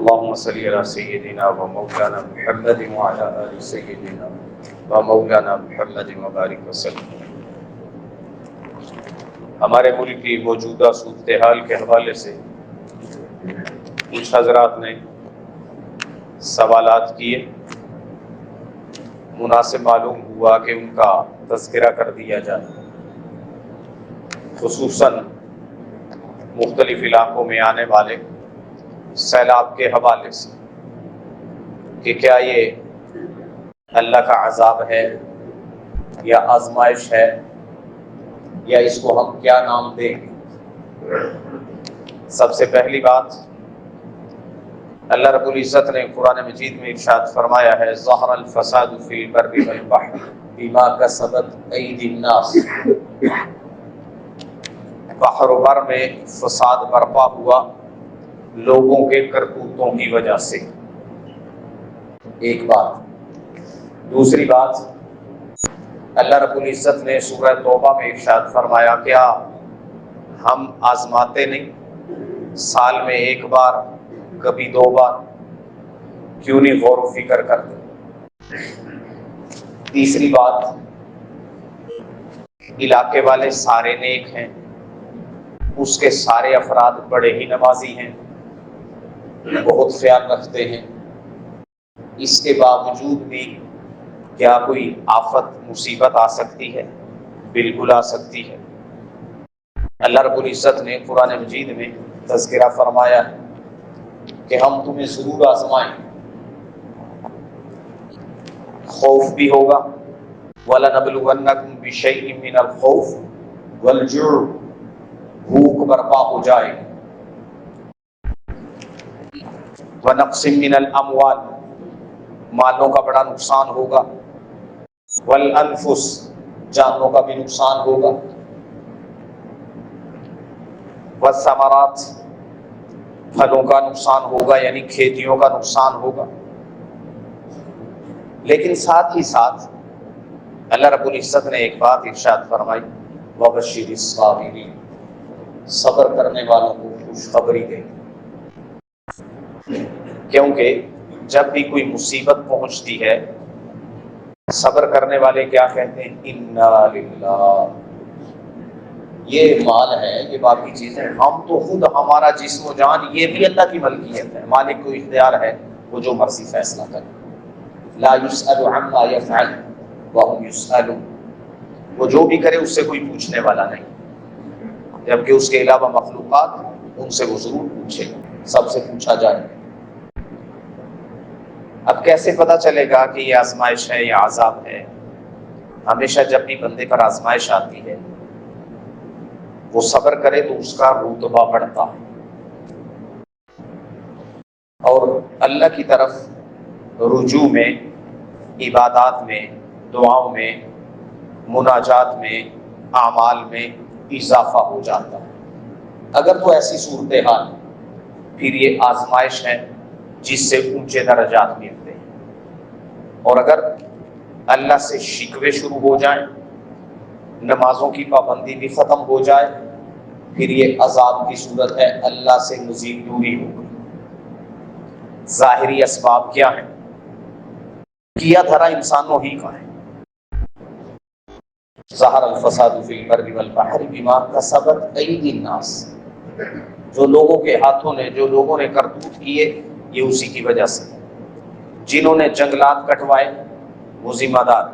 اللهم صل على سيدنا ومولانا محمد وعلى آل سيدنا ومولانا محمد وبارک وسلم۔ ہمارے ملک کی موجودہ صورتحال کے حوالے سے کچھ حضرات نے سوالات کیے، مناسب معلوم ہوا کہ ان کا تذکرہ کر دیا جائے، خصوصاً مختلف علاقوں میں آنے والے سیلاب کے حوالے سے کہ کیا یہ اللہ کا عذاب ہے یا آزمائش ہے، یا اس کو ہم کیا نام دیں گے۔ سب سے پہلی بات، اللہ رب العزت نے قرآن مجید میں ارشاد فرمایا ہے ظہر الفساد فی البر والبحر بما کسبت ایدی الناس، بحر و بر میں فساد برپا ہوا لوگوں کے کرتوتوں کی وجہ سے، ایک بات۔ دوسری بات، اللہ رب العزت نے سورہ توبہ میں ارشاد فرمایا کیا ہم آزماتے نہیں، سال میں ایک بار، کبھی دو بار، کیوں نہیں غور و فکر کرتے۔ تیسری بات، علاقے والے سارے نیک ہیں، اس کے سارے افراد بڑے ہی نمازی ہیں، بہت خیال رکھتے ہیں، اس کے باوجود بھی کیا کوئی آفت مصیبت آ سکتی ہے؟ بالکل آ سکتی ہے۔ اللہ رب العزت نے قرآن مجید میں تذکرہ فرمایا ہے کہ ہم تمہیں ضرور آزمائیں، خوف بھی ہوگا، وَلَنَبْلُوَنَّكُمْ بِشَيْءٍ مِّنَ الْخَوْفِ وَالْجُوعِ، بھوک برپا ہو جائے، وَنَقْصٍ مِّنَ الْأَمْوَالِ، مالوں کا بڑا نقصان ہوگا، وَالْأَنفُسِ، جانوں کا بھی نقصان ہوگا، وَالثَّمَرَاتِ، پھلوں کا نقصان ہوگا یعنی کھیتیوں کا نقصان ہوگا۔ لیکن ساتھ ہی ساتھ اللہ رب العزت نے ایک بات ارشاد فرمائی وَبَشِّرِ الصَّابِرِينَ، صبر کرنے والوں کو خوشخبری دے، کیونکہ جب بھی کوئی مصیبت پہنچتی ہے صبر کرنے والے کیا کہتے ہیں؟ اِنَّا لِلَّهِ، یہ مال ہے، یہ باقی چیزیں، ہم تو خود، ہمارا جسم و جان یہ بھی اللہ کی ملکیت ہے، مالک کو اختیار ہے، وہ جو مرضی فیصلہ کرے، لا يسأل عما يفعل وهم يسألون، وہ جو بھی کرے اس سے کوئی پوچھنے والا نہیں، جبکہ اس کے علاوہ مخلوقات ان سے وہ ضرور پوچھے، سب سے پوچھا جائے۔ اب کیسے پتہ چلے گا کہ یہ آزمائش ہے یا عذاب ہے؟ ہمیشہ جب بھی بندے پر آزمائش آتی ہے وہ صبر کرے تو اس کا رتبہ بڑھتا ہے، اور اللہ کی طرف رجوع میں، عبادات میں، دعاؤں میں، مناجات میں، اعمال میں اضافہ ہو جاتا ہے۔ اگر تو ایسی صورتحال، پھر یہ آزمائش ہے جس سے اونچے درجات ملتے ہیں، اور اگر اللہ سے شکوے شروع ہو جائیں، نمازوں کی پابندی بھی ختم ہو جائے، پھر یہ عذاب کی صورت ہے، اللہ سے مزید دوری ہوگی۔ ظاہری اسباب کیا ہیں؟ کیا دھرا انسانوں ہی کا ہے۔ ظہر الفساد فی البر والبحر بما کسبت ایدی الناس، جو لوگوں کے ہاتھوں نے، جو لوگوں نے کرتوت کیے، یہ اسی کی وجہ سے۔ جنہوں نے جنگلات کٹوائے وہ ذمہ دار،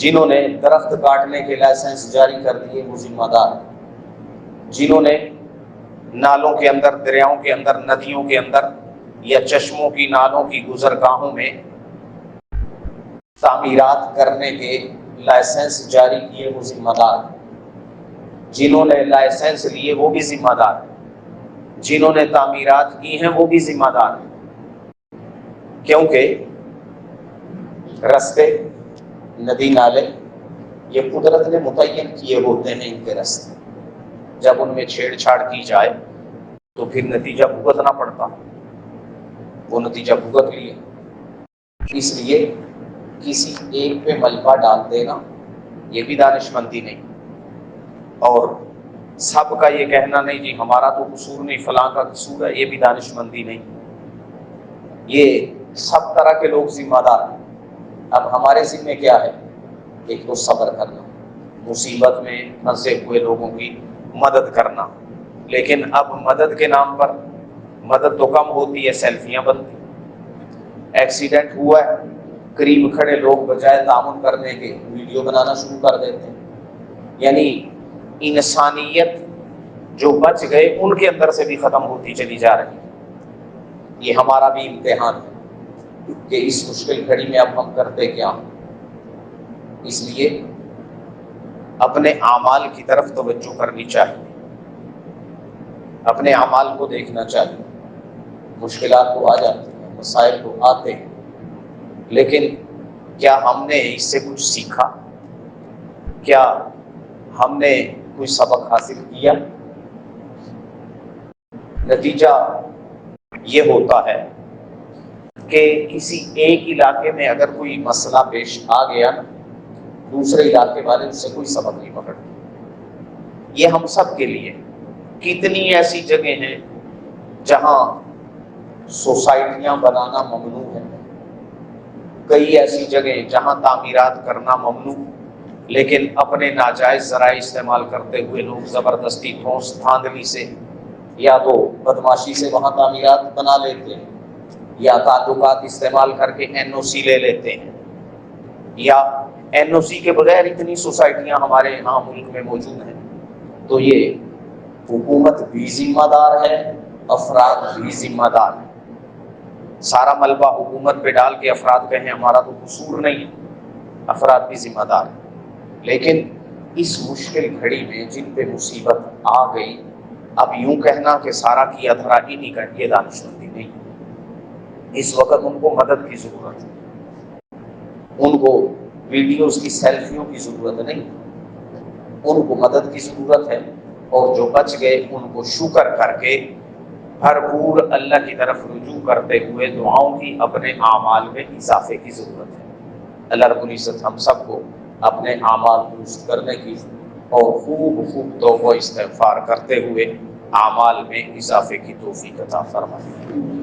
جنہوں نے درخت کاٹنے کے لائسنس جاری کر دیے وہ ذمہ دار، جنہوں نے نالوں کے اندر، دریاؤں کے اندر، ندیوں کے اندر یا چشموں کی، نالوں کی گزرگاہوں میں تعمیرات کرنے کے لائسنس جاری کیے وہ ذمہ دار، جنہوں نے لائسنس لیے وہ بھی ذمہ دار، جنہوں نے تعمیرات کی ہیں وہ بھی ذمہ دار، کیونکہ رستے، ندی، نالے یہ قدرت نے متعین کیے ہوتے ہیں، ان کے رستے، جب ان میں چھیڑ چھاڑ کی جائے تو پھر نتیجہ بھگتنا پڑتا، وہ نتیجہ بھگت لیے۔ اس لیے کسی ایک پہ ملبہ ڈال دینا یہ بھی دانش مندی نہیں، اور سب کا یہ کہنا نہیں جی ہمارا تو قصور نہیں، فلاں کا قصور ہے، یہ بھی دانش مندی نہیں۔ یہ سب طرح کے لوگ ذمہ دار ہیں۔ اب ہمارے ذمہ کیا ہے؟ ایک تو صبر کرنا، مصیبت میں پھنسے ہوئے لوگوں کی مدد کرنا، لیکن اب مدد کے نام پر مدد تو کم ہوتی ہے، سیلفیاں بنتی۔ ایکسیڈنٹ ہوا ہے، قریب کھڑے لوگ بجائے تعاون کرنے کے ویڈیو بنانا شروع کر دیتے ہیں۔ یعنی انسانیت جو بچ گئے ان کے اندر سے بھی ختم ہوتی چلی جا رہی ہے۔ یہ ہمارا بھی امتحان ہے کہ اس مشکل گھڑی میں اب ہم کرتے کیا ہیں۔ اس لیے اپنے اعمال کی طرف توجہ کرنی چاہیے، اپنے اعمال کو دیکھنا چاہیے۔ مشکلات تو آ جاتی ہیں، مسائل تو آتے ہیں، لیکن کیا ہم نے اس سے کچھ سیکھا؟ کیا ہم نے کوئی سبق حاصل کیا؟ نتیجہ یہ ہوتا ہے کہ کسی ایک علاقے میں اگر کوئی مسئلہ پیش آ گیا، دوسرے علاقے والے اس سے کوئی سبق نہیں پکڑتے۔ یہ ہم سب کے لیے کتنی ایسی جگہیں ہیں جہاں سوسائٹیاں بنانا ممنوع ہے، کئی ایسی جگہیں جہاں تعمیرات کرنا ممنوع، لیکن اپنے ناجائز ذرائع استعمال کرتے ہوئے لوگ زبردستی ٹھونس دھاندلی سے یا تو بدماشی سے وہاں تعمیرات بنا لیتے ہیں، یا تعلقات استعمال کر کے این او سی لے لیتے ہیں، یا این او سی کے بغیر اتنی سوسائٹیاں ہمارے یہاں ملک میں موجود ہیں۔ تو یہ حکومت بھی ذمہ دار ہے، افراد بھی ذمہ دار ہیں۔ سارا ملبہ حکومت پہ ڈال کے افراد کہیں ہمارا تو قصور نہیں ہے، افراد بھی ذمہ دار ہیں۔ لیکن اس مشکل گھڑی میں جن پہ مصیبت آ گئی، اب یوں کہنا کہ سارا کیا دھرا ہی نہیں کر، یہ دانشمندی نہیں۔ اس وقت ان کو مدد کی ضرورت ہے، ان کو ویڈیوز کی سیلفیوں کی ضرورت نہیں، ان کو مدد کی ضرورت ہے۔ اور جو بچ گئے ان کو شکر کر کے بھرپور اللہ کی طرف رجوع کرتے ہوئے دعاؤں کی، اپنے اعمال میں اضافے کی ضرورت ہے۔ اللہ رب العزت ہم سب کو اپنے اعمال درست کرنے کی اور خوب توبہ استغفار کرتے ہوئے اعمال میں اضافے کی توفیق عطا فرمائے۔